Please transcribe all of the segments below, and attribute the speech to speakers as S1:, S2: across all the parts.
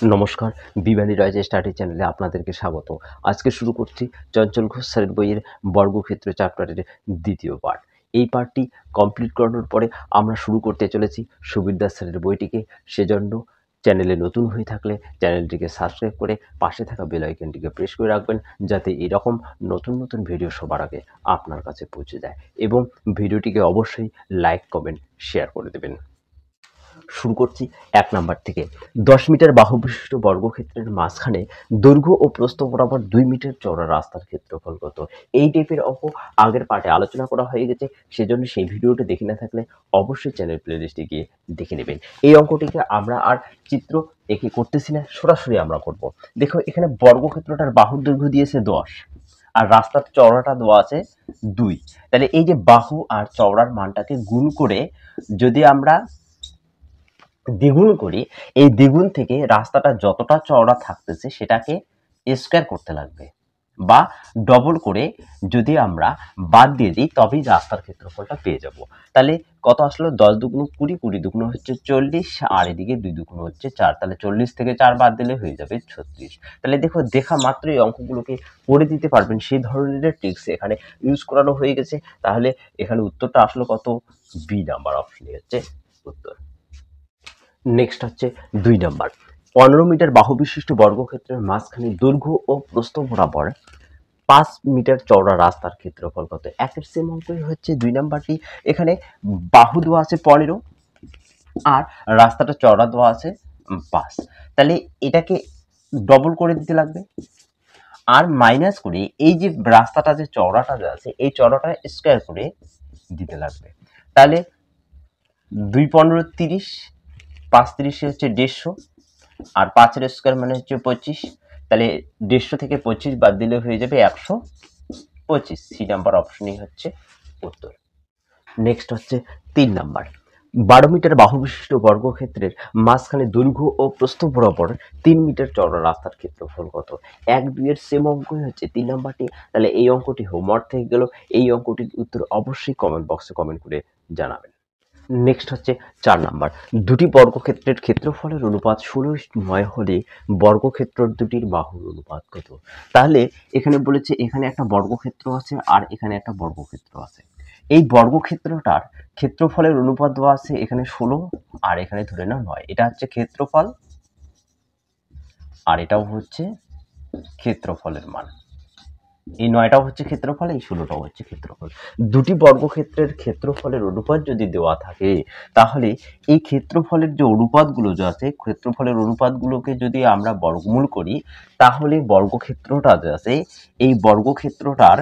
S1: নমস্কার, বিবানী রয়েজ স্টাডি চ্যানেলে আপনাদেরকে স্বাগত। আজকে শুরু করছি চঞ্চল ঘোষ স্যারের বইয়ের বর্গক্ষেত্র চ্যাপ্টারের দ্বিতীয় পার্ট। এই পার্টটি কমপ্লিট করানোর পরে আমরা শুরু করতে চলেছি সুবীর দাস স্যারের বইটিকে। সেজন্য চ্যানেলে নতুন হয়ে থাকলে চ্যানেলটিকে সাবস্ক্রাইব করে পাশে থাকা বেল আইকনটিকে প্রেস করে রাখবেন, যাতে এরকম নতুন নতুন ভিডিও সবার আগে আপনার কাছে পৌঁছে যায়। এবং ভিডিওটিকে অবশ্যই লাইক, কমেন্ট, শেয়ার করে দেবেন। শুরু করছি ১ নাম্বার থেকে। ১০ মিটার বাহু বিশিষ্ট বর্গক্ষেত্রের মাঝখানে দৈর্ঘ্য ও প্রস্থ বরাবর ২ মিটার চওড়া রাস্তার ক্ষেত্রফল কত? এই টাইপের অঙ্ক আগের পার্টে আলোচনা করা হয়ে গেছে, সেজন্য সেই ভিডিওটি দেখে না থাকলে অবশ্যই চ্যানেল প্লেলিস্টে গিয়ে দেখে নেবেন। এই অঙ্কটিকে আমরা আর চিত্র এঁকে করতেছি না, সরাসরি আমরা করব। দেখো, এখানে বর্গক্ষেত্রটার বাহুর দৈর্ঘ্য দিয়েছে ১০ আর রাস্তার চওড়াটা দেওয়া আছে ২। তাহলে এই যে বাহু আর চওড়ার মানটাকে গুণ করে যদি আমরা দ্বিগুণ করি, এই দ্বিগুণ থেকে রাস্তাটা যতটা চওড়া থাকতেছে সেটাকে স্কয়ার করতে লাগবে, বা ডবল করে যদি আমরা বাদ দিয়ে দিই তবেই রাস্তার ক্ষেত্রফলটা পেয়ে যাব। তাহলে কত আসলো? ১০ দুগুণ ২০, ২০ দুগুণ হচ্ছে ৪০, আর এদিকে ২ দুগুণ হচ্ছে ৪। তাহলে ৪০ থেকে ৪ বাদ দিলে হয়ে যাবে ৩৬। তাহলে দেখো, দেখা মাত্রই অঙ্কগুলোকে করে দিতে পারবেন, সেই ধরনের ট্রিক্স এখানে ইউজ করানো হয়ে গেছে। তাহলে এখানে উত্তরটা আসলো কত? বি নাম্বার অপশনই হচ্ছে উত্তর। নেক্সট হচ্ছে ২ নাম্বার। ১৫ মিটার বাহু বিশিষ্ট বর্গক্ষেত্রের মাঝখানে দৈর্ঘ্য ও প্রস্থ বরাবর ৫ মিটার চওড়া রাস্তার ক্ষেত্রফল কত? একের সেম অঙ্কই হচ্ছে ২ নাম্বারটি। এখানে বাহু দেওয়া আছে ১৫ আর রাস্তাটা চওড়া দেওয়া আছে ৫। তাহলে এটাকে ডবল করে দিতে লাগবে আর মাইনাস করে এই যে রাস্তাটা যে চওড়াটা আছে এই চওড়াটা স্কয়ার করে দিতে লাগবে। তাহলে ২ ১৫ ৩০, ৫ ৩০ হচ্ছে ১৫০, আর ৫ এর স্কয়ার মানে হচ্ছে ২৫। তাহলে ১৫০ থেকে ২৫ বাদ দিলে হয়ে যাবে ১২৫। সি নাম্বার অপশনই হচ্ছে উত্তর। নেক্সট হচ্ছে ৩ নাম্বার। ১২ মিটার বাহু বিশিষ্ট বর্গক্ষেত্রের মাঝখানে দৈর্ঘ্য ও প্রস্থ বরাবর ৩ মিটার চওড়া রাস্তার ক্ষেত্রফল কত? ১, ২ এর সেম অঙ্কই হচ্ছে ৩ নাম্বারটি। তাহলে এই অঙ্কটি হোমওয়ার্ক থেকে গেল। এই অঙ্কটির উত্তর অবশ্যই কমেন্ট বক্সে কমেন্ট করে জানাবেন। নেক্সট হচ্ছে ৪ নাম্বার। দুটি বর্গক্ষেত্রের ক্ষেত্রফলের অনুপাত ১৬:৯ হলে বর্গক্ষেত্র দুটির বাহুর অনুপাত কত? তাহলে এখানে বলেছে এখানে একটা বর্গক্ষেত্র আছে আর এখানে একটা বর্গক্ষেত্র আছে। এই বর্গক্ষেত্রটার ক্ষেত্রফলের অনুপাত দেওয়া আছে এখানে ১৬ আর এখানে ধরে নাও ৯। এটা হচ্ছে ক্ষেত্রফল আর এটাও হচ্ছে ক্ষেত্রফলের মান। এই ৯টাও হচ্ছে ক্ষেত্রফল, এই ১৬টাও হচ্ছে ক্ষেত্রফল। দুটি বর্গক্ষেত্রের ক্ষেত্রফলের অনুপাত যদি দেওয়া থাকে তাহলে এই ক্ষেত্রফলের যে অনুপাতগুলো যে আছে, ক্ষেত্রফলের অনুপাতগুলোকে যদি আমরা বর্গমূল করি তাহলে বর্গক্ষেত্রটা যে আছে এই বর্গক্ষেত্রটার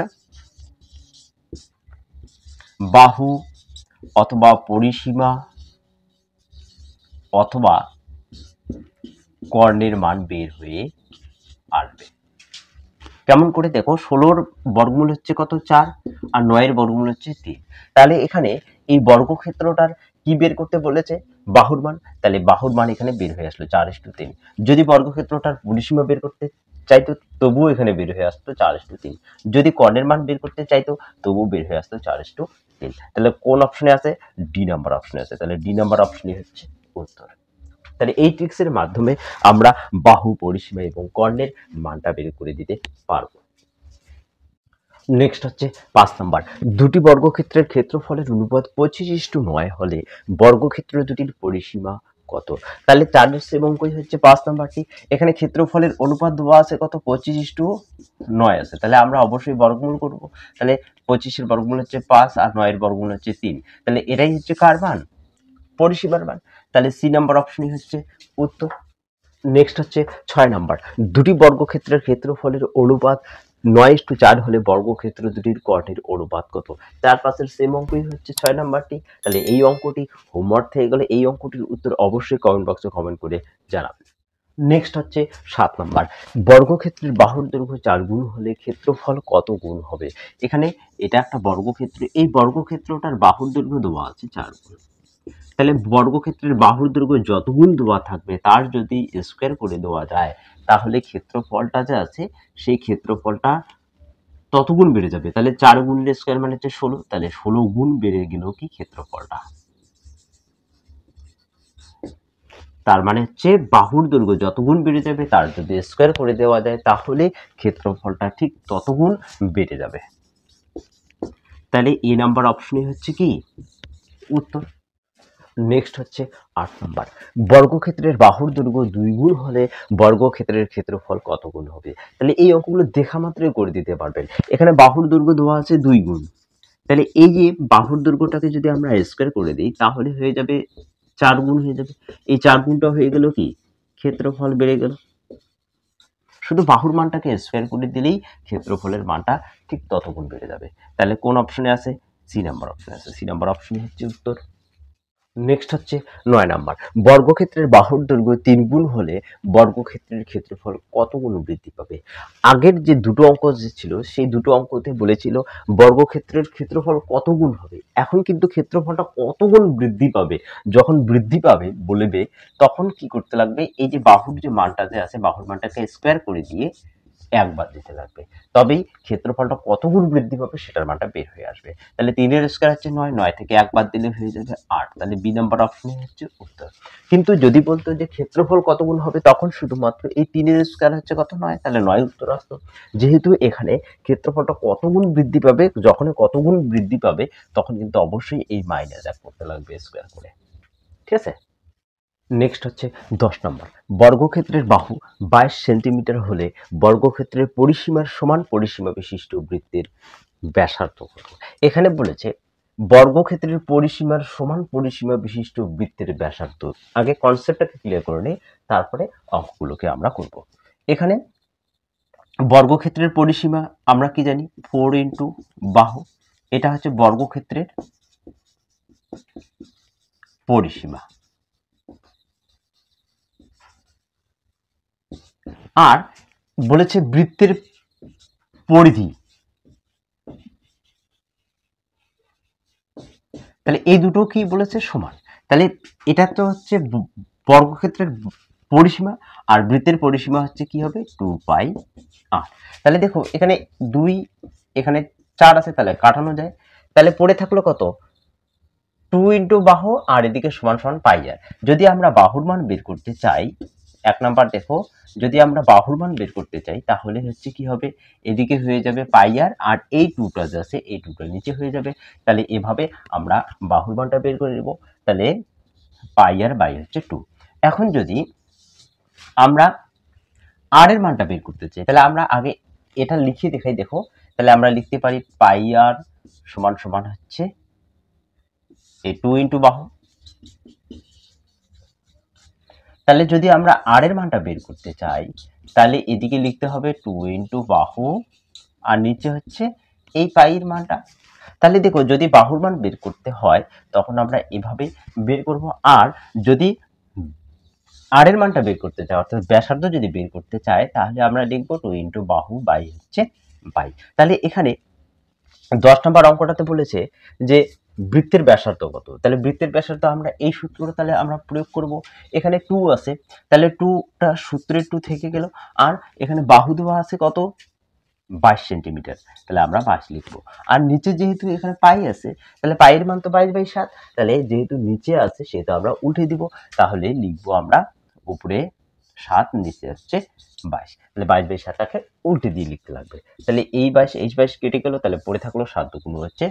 S1: বাহু অথবা পরিসীমা অথবা কর্ণের মান বের হয়ে আসবে। কেমন করে? দেখো, ১৬র বর্গমূল হচ্ছে কত? ৪, আর ৯-এর বর্গমূল হচ্ছে ৩। তাহলে এখানে এই বর্গক্ষেত্রটার কি বের করতে বলেছে? বাহুর মান। তাহলে বাহুর মান এখানে বের হয়ে আসলো ৪:৩। যদি বর্গক্ষেত্রটার পরিসীমা বের করতে চাইতো তবুও এখানে বের হয়ে আসতো ৪:৩। যদি কর্ণের মান বের করতে চাইতো তবুও বের হয়ে আসতো ৪:৩। তাহলে কোন অপশনে আছে? ডি নাম্বার অপশনে আছে। তাহলে ডি নাম্বার অপশনই হচ্ছে উত্তর। তাহলে এই ট্রিক্সের মাধ্যমে আমরা বাহু, পরিসীমা এবং কর্ণের মানটা বের করে দিতে পারবো। নেক্সট হচ্ছে ৫ নাম্বার। দুটি বর্গক্ষেত্রের ক্ষেত্রফলের অনুপাত ২৫:৯ হলে বর্গক্ষেত্র দুটির পরিসীমা কত? তাহলে ৪-এর সেম অঙ্কই হচ্ছে ৫ নাম্বারটি। এখানে ক্ষেত্রফলের অনুপাত দেওয়া আছে কত? ২৫:৯ আছে। তাহলে আমরা অবশ্যই বর্গমূল করব। তাহলে ২৫-এর বর্গমূল হচ্ছে ৫ আর ৯-এর বর্গমূল হচ্ছে ৩। তাহলে এটাই হচ্ছে কার মান? পরিসীমার মান। তাহলে সি নাম্বার অপশনই হচ্ছে উত্তর। নেক্সট হচ্ছে ৬ নাম্বার। দুটি বর্গক্ষেত্রের ক্ষেত্রফলের অনুপাত ৯:৪ হলে বর্গক্ষেত্র দুটির কর্ণের অনুপাত কত? ৪-৫-এর সেম অঙ্কই হচ্ছে ৬ নাম্বারটি। তাহলে এই অঙ্কটি হোমওয়ার্ক থেকে গেলে এই অঙ্কটির উত্তর অবশ্যই কমেন্ট বক্সে কমেন্ট করে জানাবেন। নেক্সট হচ্ছে ৭ নাম্বার। বর্গক্ষেত্রের বাহুর দৈর্ঘ্য ৪ গুণ হলে ক্ষেত্রফল কত গুণ হবে? এখানে এটা একটা বর্গক্ষেত্র, এই বর্গক্ষেত্রটার বাহুর দৈর্ঘ্য দেওয়া আছে ৪ গুণ। তাহলে বর্গক্ষেত্রের বাহুর দৈর্ঘ্য যত গুণ দেওয়া থাকবে তার যদি স্কয়ার করে দেওয়া যায় তাহলে ক্ষেত্রফলটা যে আছে সেই ক্ষেত্রফলটা তত গুণ বেড়ে যাবে। তাহলে ৪ গুণের স্কয়ার মানে হচ্ছে ১৬, তাহলে ১৬ গুণ বেড়ে গেল কি ক্ষেত্রফলটা। তার মানে হচ্ছে বাহুর দৈর্ঘ্য যত গুণ বেড়ে যাবে তার যদি স্কোয়ার করে দেওয়া যায় তাহলে ক্ষেত্রফলটা ঠিক তত গুণ বেড়ে যাবে। তাহলে এ নাম্বার অপশনই হচ্ছে কি উত্তর। নেক্সট হচ্ছে 8 নাম্বার, বর্গক্ষেত্রের বাহুর দৈর্ঘ্য 2 গুণ হলে বর্গক্ষেত্রের ক্ষেত্রফল কত গুণ হবে? তাহলে এই অঙ্কগুলো দেখা মাত্রই করে দিতে পারবেন। এখানে বাহুর দৈর্ঘ্য দেওয়া আছে 2 গুণ, তাহলে এই যে বাহুর দৈর্ঘ্যটাকে যদি আমরা স্কোয়ার করে দিই তাহলে হয়ে যাবে 4 গুণ হয়ে যাবে। এই 4 গুণটা হয়ে গেল কি ক্ষেত্রফল বেড়ে গেল। শুধু বাহুর মানটাকে স্কোয়ার করে দিলেই ক্ষেত্রফলের মানটা ঠিক তত গুণ বেড়ে যাবে। তাহলে কোন অপশনে আছে? সি নাম্বার অপশনে আছে। সি নাম্বার অপশনই হচ্ছে উত্তর। নেক্সট হচ্ছে 9 নাম্বার, বর্গক্ষেত্রের বাহুর দৈর্ঘ্য 3 গুণ হলে বর্গক্ষেত্রের ক্ষেত্রফল কত গুণ বৃদ্ধি পাবে? আগের যে দুটো অঙ্ক যে ছিল সেই দুটো অঙ্কতে বলেছিল বর্গক্ষেত্রের ক্ষেত্রফল কত গুণ হবে, এখন কিন্তু ক্ষেত্রফলটা কত গুণ বৃদ্ধি পাবে। যখন বৃদ্ধি পাবে বলবে তখন কি করতে লাগবে, এই যে বাহুর যে মানটা যে আছে বাহুর মানটাকে স্কোয়ার করে দিয়ে একবার দিতে লাগবে, তবেই ক্ষেত্রফলটা কত গুণ বৃদ্ধি পাবে সেটার মানটা বের হয়ে আসবে। তাহলে 3 এর স্কোয়ার হচ্ছে 9, 9 থেকে একবার দিলে হয়ে যাবে 8। তাহলে বি নাম্বার অপশন হচ্ছে উত্তর। কিন্তু যদি বলতো যে ক্ষেত্রফল কত গুণ হবে তখন শুধুমাত্র এই 3 এর স্কোয়ার হচ্ছে কত 9, তাহলে 9 উত্তর আসতো। যেহেতু এখানে ক্ষেত্রফলটা কত গুণ বৃদ্ধি পাবে, যখন কত গুণ বৃদ্ধি পাবে তখন কিন্তু অবশ্যই এই মাইনাস এক করতে লাগবে স্কোয়ার করে। ঠিক আছে। নেক্সট হচ্ছে 10 নম্বর, বর্গক্ষেত্রের বাহু 22 সেন্টিমিটার হলে বর্গক্ষেত্রের পরিসীমার সমান পরিসীমা বিশিষ্ট বৃত্তের ব্যাসার্ধ কত? এখানে বলেছে বর্গক্ষেত্রের পরিসীমার সমান পরিসীমা বিশিষ্ট বৃত্তের ব্যাসার্ধ। আগে কনসেপ্টটাকে ক্লিয়ার করে নিই, তারপরে অঙ্কগুলোকে আমরা করব। এখানে বর্গক্ষেত্রের পরিসীমা আমরা কি জানি 4 ইন্টু বাহু, এটা হচ্ছে বর্গক্ষেত্রের পরিসীমা। আর বলেছে বৃত্তের পরিধি, তাহলে এই দুটো কি বলেছে সমান। তাহলে এটা তো হচ্ছে বর্গক্ষেত্রের পরিসীমা আর বৃত্তের পরিসীমা হচ্ছে কি হবে 2 পাই r। তাহলে দেখো এখানে 2 এখানে 4 আছে তাহলে কাটানো যায়, তাহলে পড়ে থাকলো কত 2 ইন্টু বাহু আর এদিকে সমান সমান পাই r। যদি আমরা বাহুর মান বের করতে চাই, এক নাম্বার দেখো যদি আমরা বাহুর মান বের করতে চাই তাহলে হচ্ছে কি হবে এদিকে হয়ে যাবে পাই r আর এই 2টা যে আছে এই 2টা নিচে হয়ে যাবে। তাহলে এভাবে আমরা বাহুর মানটা বের করে নেব। তাহলে পাই r বাই হচ্ছে 2। এখন যদি আমরা r এর মানটা বের করতে চাই তাহলে আমরা আগে এটা লিখে দেখাই, দেখো তাহলে আমরা লিখতে পারি পাই r সমান সমান হচ্ছে এই 2 ইন্টু বাহু। তাহলে যদি আমরা r এর মানটা বের করতে চাই তাহলে এদিকে লিখতে হবে 2 ইন্টু বাহু আর নিচে হচ্ছে এই পাইয়ের মানটা। তাহলে দেখো যদি বাহুর মান বের করতে হয় তখন আমরা এভাবে বের করব, আর যদি r এর মানটা বের করতে চাই অর্থাৎ ব্যাসার্ধ যদি বের করতে চাই তাহলে আমরা লিখব 2 ইন্টু বাহু বাই হচ্ছে পাই। তাহলে এখানে 10 নম্বর অঙ্কটাতে বলেছে যে বৃত্তের ব্যাসার্ধ কত, তাহলে বৃত্তের ব্যাসার্ধ আমরা এই সূত্রটা তাহলে আমরা প্রয়োগ করব। এখানে 2 আছে তাহলে 2টা সূত্রের 2 থেকে গেল, আর এখানে বাহু দেওয়া আছে কত 22 সেন্টিমিটার, তাহলে আমরা 22 লিখবো। আর নিচে যেহেতু এখানে পাই আছে তাহলে পাইয়ের মান তো 22/7, তাহলে যেহেতু নিচে আছে সেটা আমরা উল্টে দিব, তাহলে লিখবো আমরা উপরে 7 নিচে আসছে 22, তাহলে 22/7টাকে উল্টে দিয়ে লিখতে লাগবে। তাহলে এই 22 এই 22 কেটে গেল, তাহলে পড়ে থাকলো 7 দুগুণ হচ্ছে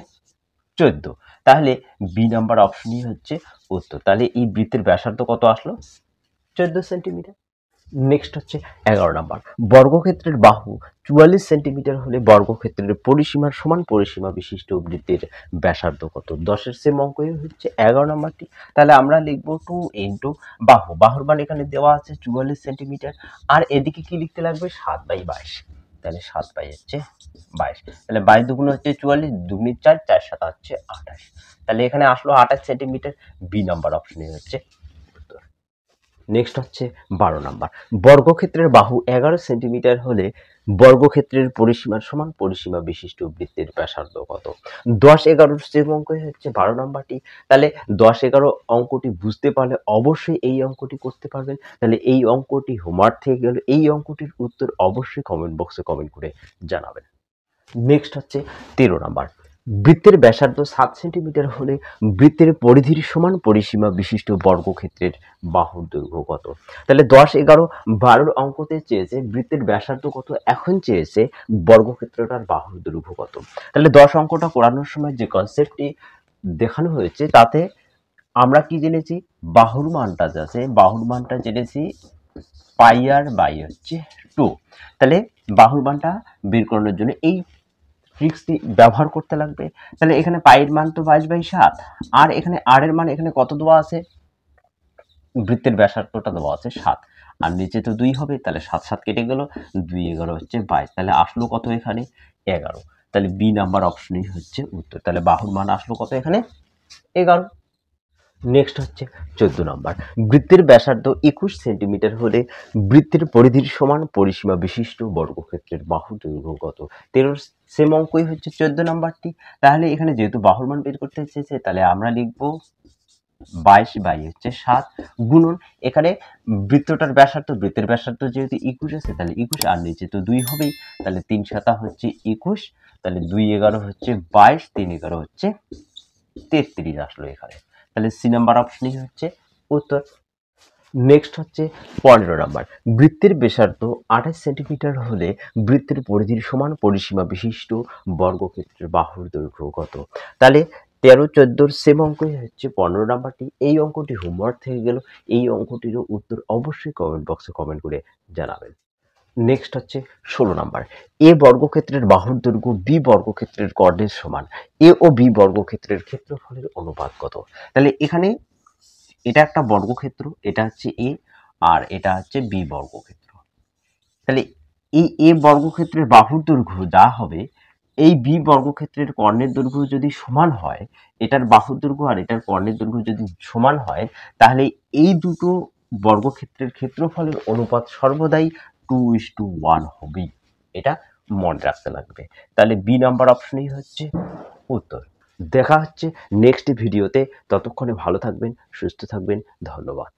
S1: 14। তাহলে বি নাম্বার অপশনই হচ্ছে উত্তর। তাহলে এই বৃত্তের ব্যাসার্ধ কত আসলো 14 সেন্টিমিটার। নেক্সট হচ্ছে 11 নাম্বার, বর্গক্ষেত্রের বাহু 44 সেন্টিমিটার হলে বর্গক্ষেত্রের পরিসীমার সমান পরিসীমা বিশিষ্ট বৃত্তের ব্যাসার্ধ কত? 10-এর সেম অঙ্কই হচ্ছে 11 নাম্বারটি। তাহলে আমরা লিখবো 2 ইন্টু বাহু, বাহুর মান এখানে দেওয়া আছে 44 সেন্টিমিটার, আর এদিকে কি লিখতে লাগবে 7/22, তাহলে 7 হচ্ছে 22, তাহলে 22 দুগুণ হচ্ছে 44, 2 4, 4 7 হচ্ছে 28, তাহলে এখানে আসলো 28 সেন্টিমিটার। বি নাম্বার অপশনে হচ্ছে উত্তর। নেক্সট হচ্ছে 12 নাম্বার, বর্গক্ষেত্রের বাহু 11 সেন্টিমিটার হলে বর্গক্ষেত্রের পরিসীমার সমান পরিসীমা বিশিষ্ট বৃত্তের ব্যাসার্ধ কত? 10-11 সেম অঙ্কই হচ্ছে 12 নাম্বারটি। তাহলে 10-11 অঙ্কটি বুঝতে পারলে অবশ্যই এই অঙ্কটি করতে পারবেন। তাহলে এই অঙ্কটি হোমওয়ার্ক থেকে গেল, এই অঙ্কটির উত্তর অবশ্যই কমেন্ট বক্সে কমেন্ট করে জানাবেন। নেক্সট হচ্ছে 13 নাম্বার, বৃত্তের ব্যাসার্ধ 7 সেন্টিমিটার হলে বৃত্তের পরিধির সমান পরিসীমা বিশিষ্ট বর্গক্ষেত্রের বাহুর দৈর্ঘ্য কত? তাহলে 10, 11, 12 অঙ্কতে চেয়েছে বৃত্তের ব্যাসার্ধ কত, এখন চেয়েছে বর্গক্ষেত্রটার বাহুর দৈর্ঘ্য কত। তাহলে 10 অঙ্কটা করানোর সময় যে কনসেপ্টটি দেখানো হয়েছে তাতে আমরা কি জেনেছি, বাহুর মানটা আছে, বাহুর মানটা জেনেছি পাই আর বাই হচ্ছে 2। তাহলে বাহুর মানটা বের করানোর জন্য এই ট্রিক্সটি ব্যবহার করতে লাগবে। তাহলে এখানে পাইয়ের মান তো 22/7, আর এখানে আর এর মান এখানে কত দেওয়া আছে, বৃত্তের ব্যাসার্ধটা দেওয়া আছে 7, আর নিচে তো 2 হবে, তাহলে 7 7 কেটে গেল, 2 11 হচ্ছে 22, তাহলে আসলো কত এখানে 11। তাহলে বি নাম্বার অপশনই হচ্ছে উত্তর। তাহলে বাহুর মান আসলো কত এখানে 11। নেক্সট হচ্ছে 14 নম্বর, বৃত্তের ব্যাসার্ধ 21 সেন্টিমিটার হলে বৃত্তের পরিধির সমান পরিসীমা বিশিষ্ট বর্গক্ষেত্রের বাহুর দৈর্ঘ্য কত? 13 সেম অঙ্কই হচ্ছে 14 নাম্বারটি। তাহলে এখানে যেহেতু বাহুর মান বের করতে চেয়েছে, তাহলে আমরা লিখব 22/7 গুণন এখানে বৃত্তটার ব্যাসার্ধ, বৃত্তের ব্যাসার্ধ যেহেতু 21 আছে তাহলে 21, আর নিচে তো 2 হবেই, তাহলে 3 7 হচ্ছে 21, তাহলে 2 11 হচ্ছে 22, 3 11 হচ্ছে 33 আসলো এখানে। তাহলে সি নাম্বার অপশনই হচ্ছে উত্তর। নেক্সট হচ্ছে 15 নাম্বার, বৃত্তের ব্যাসার্ধ 28 সেন্টিমিটার হলে বৃত্তের পরিধির সমান পরিসীমা বিশিষ্ট বর্গক্ষেত্রের বাহুর দৈর্ঘ্য কত? তাহলে 13 14 সেম অঙ্কই হচ্ছে 15 নাম্বারটি। এই অঙ্কটি হোমওয়ার্ক থেকে গেল, এই অঙ্কটিরও উত্তর অবশ্যই কমেন্ট বক্সে কমেন্ট করে জানাবেন। নেক্সট হচ্ছে 16 নাম্বার, এ বর্গক্ষেত্রের বাহুর দৈর্ঘ্য বি বর্গক্ষেত্রের কর্ণের সমান, এ ও বি বর্গক্ষেত্রের ক্ষেত্রফলের অনুপাত কত? তাহলে এখানে এটা একটা বর্গক্ষেত্র, এটা হচ্ছে এ আর এটা হচ্ছে বি বর্গক্ষেত্র। তাহলে এই এ বর্গক্ষেত্রের বাহুর দৈর্ঘ্য যা হবে, এই বি বর্গক্ষেত্রের কর্ণের দৈর্ঘ্য যদি সমান হয়, এটার বাহুর দৈর্ঘ্য আর এটার কর্ণের দৈর্ঘ্য যদি সমান হয়, তাহলে এই দুটো বর্গক্ষেত্রের ক্ষেত্রফলের অনুপাত সর্বদাই 2:1 হবেই। এটা মনে রাখতে লাগবে। তাহলে বি নাম্বার অপশনই হচ্ছে উত্তর। দেখা হচ্ছে নেক্সট ভিডিওতে, ততক্ষণে ভালো থাকবেন, সুস্থ থাকবেন, ধন্যবাদ।